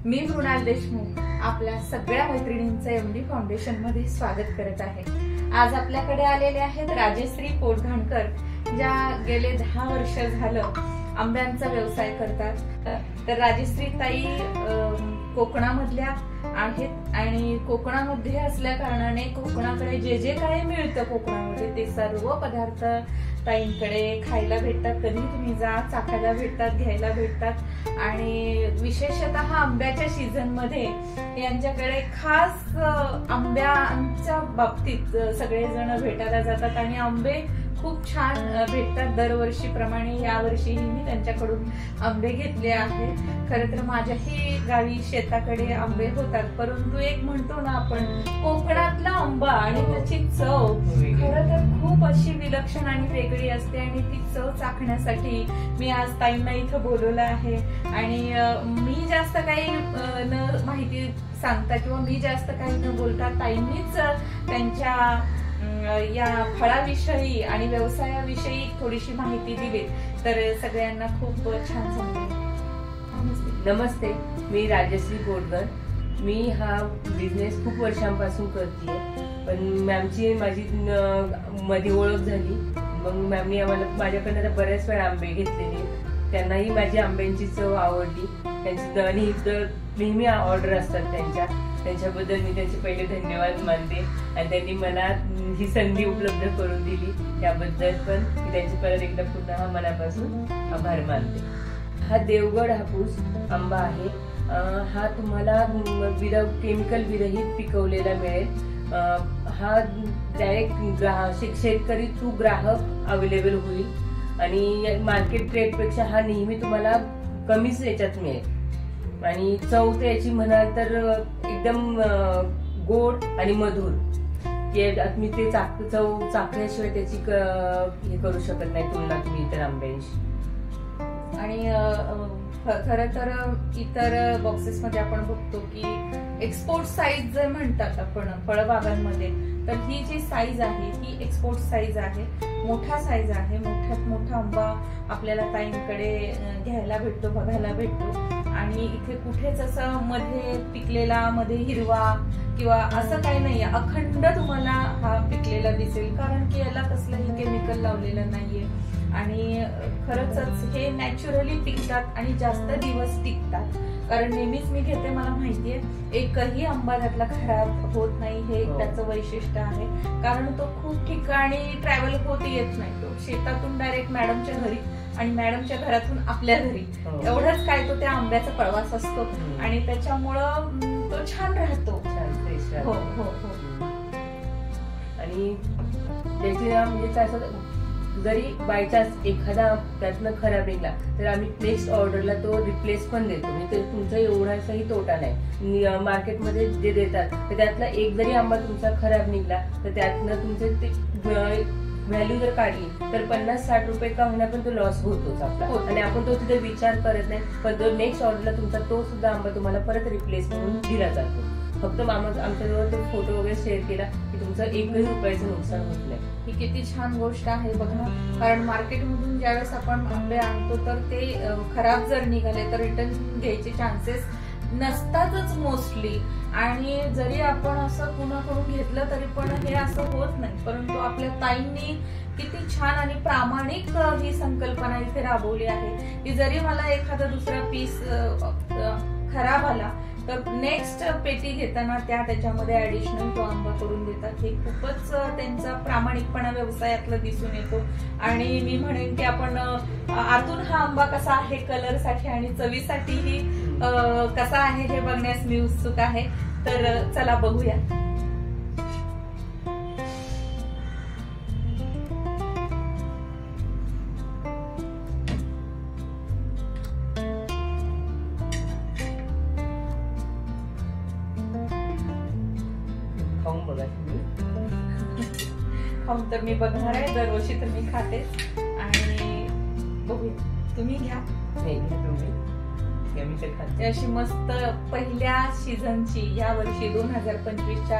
मी मृणाल देशमुख आपल्या सगळ्या मैत्रिणींचं MD foundation मध्ये स्वागत करत आहे। आज आपल्याकडे आलेले आहेत राजश्री पोटघाणकर, ज्या गेले 10 वर्ष झालं आंब्यांचा व्यवसाय करतात। तर राजश्री ताई कोकणामधल्या आहेत आणि कोकणामध्ये असल्या कारणाने कोकणाकडे जे जे काही मिळतं कोकणामध्ये ते सर्व पदार्थ ताईंकडे खायला भेटतात। कधी तुम्ही जा चाखायला भेटतात, घ्यायला भेटतात आणि विशेषतः आंब्याच्या सीझन मध्ये यांच्याकडे खास आंब्याच्या बाबतीत सगळेजण भेटायला जातात आणि आंबे खूप छान भेटतात दरवर्षीप्रमाणे। यावर्षीही मी त्यांच्याकडून आंबे घेतले आहेत। खरं तर माझ्याही गावी शेताकडे आंबे होतात, परंतु एक म्हणतो ना आपण कोकणातला आंबा आणि त्याची चव खरं तर खूप अशी विलक्षण आणि वेगळी असते आणि ती चव चाखण्यासाठी मी आज ताईंना इथं बोलवलं आहे। आणि मी जास्त काही न माहिती सांगता किंवा मी जास्त काही न बोलता ताईंनीच त्यांच्या या फळाविषयी आणि व्यवसायाविषयी थोडीशी माहिती दिली तर सगळ्यांना खूप छान समजेल। नमस्ते, मी राजश्री पोटघर। मी हा बिझनेस खूप वर्षांपासून करते, पण मॅमची माझी मध्ये ओळख झाली। मग मॅमनी आम्हाला माझ्याकडनं बऱ्याच वेळा आंबे घेतलेले, त्यांनाही माझी आंब्यांची चव आवडली। त्यांची नेहमी ऑर्डर असतात त्यांच्याबद्दल मी त्यांचे पहिले धन्यवाद मानते आणि त्यांनी मला ही संधी उपलब्ध करून दिली त्याबद्दल पण मी त्यांचे परत एकदा पुन्हा मनापासून आभार मानते। हा देवगड हापूस आंबा आहे। हा तुम्हाला विदाउट केमिकल विरहित पिकवलेला मिळेल। हा डायरेक्ट शेतकरी टू ग्राहक अवेलेबल होईल आणि मार्केट रेट पेक्षा हा नेहमी तुम्हाला कमीच याच्यात मिळेल। आणि चव तर याची म्हणाल तर एकदम गोड आणि मधुर, मी ते चव चाखल्याशिवाय त्याची हे करू शकत नाही तुलना तुम्ही इतर आंब्यांशी। आणि खरं तर इतर बॉक्सेस मध्ये आपण बघतो की एक्सपोर्ट साईज जे म्हणतात आपण फळबागांमध्ये, तर ही जी साईज आहे ही एक्सपोर्ट साईज आहे, मोठा साईज आहे। मोठ्यात मोठा आंबा आपल्याला ताईंकडे घ्यायला भेटतो, बघायला भेटतो आणि इथे कुठेच असं मध्ये पिकलेला, मध्ये हिरवा किंवा असं काही नाहीये, अखंड तुम्हाला हा पिकलेला दिसेल, कारण की याला कसलंही केमिकल लावलेलं नाहीये आणि खरंच हे नॅचरली पिकतात आणि जास्त दिवस टिकतात। कारण नेहमीच मी घेते, मला माहितीये एकही आंबा त्यातला खराब होत नाही, हे त्याचं वैशिष्ट्य आहे। कारण तो खूप ठिकाणी ट्रॅव्हल होत येत नाही, तो शेतातून डायरेक्ट मॅडमच्या घरी आणि मॅडमच्या घरातून आपल्या घरी, एवढंच काय तो त्या आंब्याचा प्रवास असतो आणि त्याच्यामुळं तो छान राहतो, हो हो हो। आणि त्याची म्हणजे काय असं जरी बाय चान्स एखादा त्यातनं खराब निघाला तर आम्ही नेक्स्ट ऑर्डरला तो रिप्लेस पण देतो, म्हणजे तुमचा एवढासाही तोटा नाही। मार्केटमध्ये जे देतात तर त्यातला एक जरी आंबा तुमचा खराब निघाला तर त्यातनं तुमचे ते व्हॅल्यू जर काढली तर 50-60 रुपये का होईना पण तो लॉस होतोच आपला आणि आपण तो तिथे विचार करत नाही, पण तो नेक्स्ट ऑर्डरला तुमचा तो सुद्धा आंबा तुम्हाला परत रिप्लेस म्हणून दिला जातो। फक्त आमच्याजवळ तो फोटो वगैरे शेअर केला की तुमचं एकही रुपयाचं नुकसान होत नाही। ही किती छान गोष्ट आहे बघा, कारण मार्केटमधून ज्यावेळेस आपण आंबे आणतो तर ते खराब जर निघाले तर रिटर्न घ्यायचे चान्सेस नसतातच मोस्टली, आणि जरी आपण असं कुणाकडून घेतलं तरी पण हे असं होत नाही। परंतु आपल्या ताईंनी किती छान आणि प्रामाणिक ही संकल्पना इथे राबवली आहे की जरी मला एखादा दुसरा पीस खराब आला तर नेक्स्ट पेटी घेताना त्याच्यामध्ये ऍडिशनल तो आंबा करून देतात। हे खूपच त्यांचा प्रामाणिकपणा व्यवसायातला दिसून येतो आणि मी म्हणेन की आपण आतून हा आंबा कसा आहे कलर साठी आणि चवीसाठीही कसा आहे हे बघण्यास मी उत्सुक आहे, तर चला बघूया। खाऊन बघा खाऊन तर मी बघणार आहे, दरवर्षी तर मी खाते आणि बघूया, तुम्ही घ्या। अशी मस्त पहिल्या सीझनची या वर्षी 2025च्या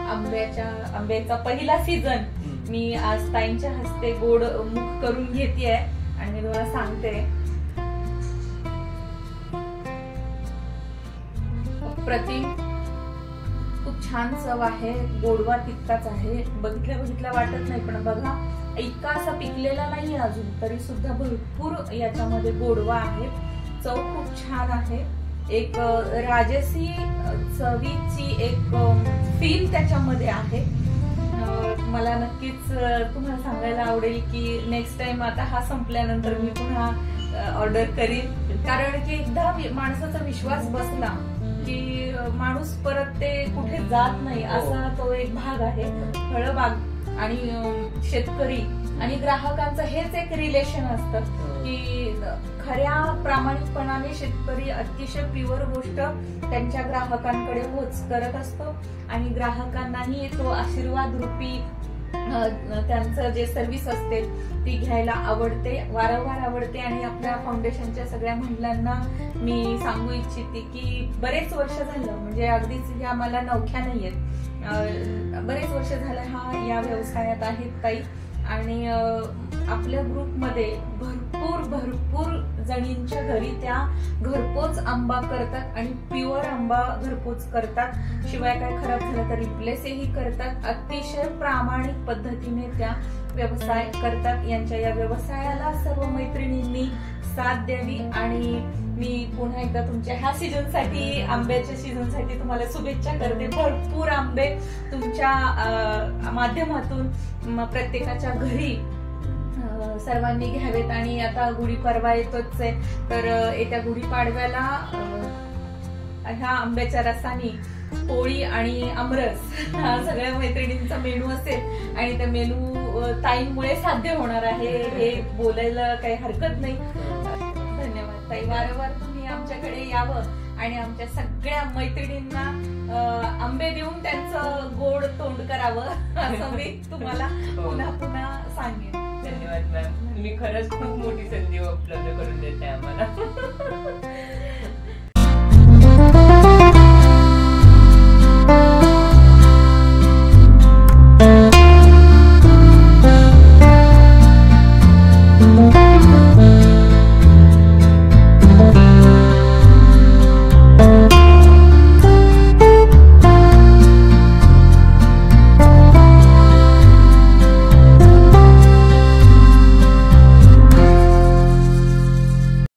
आंब्याचा पहिला सीझन मी आज ताईंच्या हस्ते गोड मुख करून घेतेय आणि मी तुम्हाला सांगते अप्रतिम, खूप छान चव आहे. गोडवा तितकाच आहे, बघितल्या वाटत नाही, पण बघा इतका असा पिकलेला नाहीये अजून, तरी सुद्धा भरपूर याच्यामध्ये गोडवा आहे. चव खूप छान आहे. एक राजसी चवीची एक फील त्याच्यामध्ये आहे. मला नक्कीच तुम्हाला सांगायला आवडेल की नेक्स्ट टाइम आता हा संपल्यानंतर मी पुन्हा ऑर्डर करीन, कारण की एकदा माणसाचा विश्वास बसला की माणूस परत ते कुठे जात नाही, असा तो एक भाग आहे. फळबाग आणि शेतकरी आणि ग्राहकांचं हेच एक रिलेशन असतं की खऱ्या प्रामाणिकपणाने शेतकरी अतिशय प्युअर गोष्ट त्यांच्या ग्राहकांकडे पोच करत असतो आणि ग्राहकांनाही तो आशीर्वाद रूपी त्यांचं जे सर्व्हिस असते ती घ्यायला आवडते, वारंवार आवडते. आणि आपल्या फाउंडेशनच्या सगळ्या महिलांना मी सांगू इच्छिते की बरेच वर्ष झालं, म्हणजे अगदीच ह्या मला नवख्या नाहीयेत, बरेच वर्ष झालं हा या व्यवसायात आहेत ताई. आणि आपल्या ग्रुपमध्ये भरपूर जणींच्या घरी त्या घरपोच आंबा करतात आणि प्युअर आंबा घरपोच करतात. शिवाय काय खराब झालं तर रिप्लेसही करतात. अतिशय प्रामाणिक पद्धतीने त्या व्यवसाय करतात. यांच्या या व्यवसायाला सर्व मैत्रिणींनी साथ द्यावी. आणि मी पुन्हा एकदा तुमच्या ह्या सीझनसाठी, आंब्याच्या सीझनसाठी तुम्हाला शुभेच्छा करते. भरपूर आंबे तुमच्या माध्यमातून प्रत्येकाच्या घरी सर्वांनी घ्यावेत. आणि आता गुढीपाडवा येतोच आहे, तर येत्या गुढीपाडव्याला ह्या आंब्याच्या रसानी पोळी आणि आमरस हा सगळ्या मैत्रिणींचा मेनू असेल. आणि त्या मेनू ताईंमुळे साध्य होणार आहे, हे बोलायला काही हरकत नाही. धन्यवाद ताई. वारंवार तुम्ही आमच्याकडे यावं आणि आमच्या सगळ्या मैत्रिणींना आंबे देऊन त्यांचं गोड तोंड करावं असं मी तुम्हाला पुन्हा सांगेन. धन्यवाद मॅम, तुम्ही खरंच खूप मोठी संधी उपलब्ध करून देताय आम्हाला.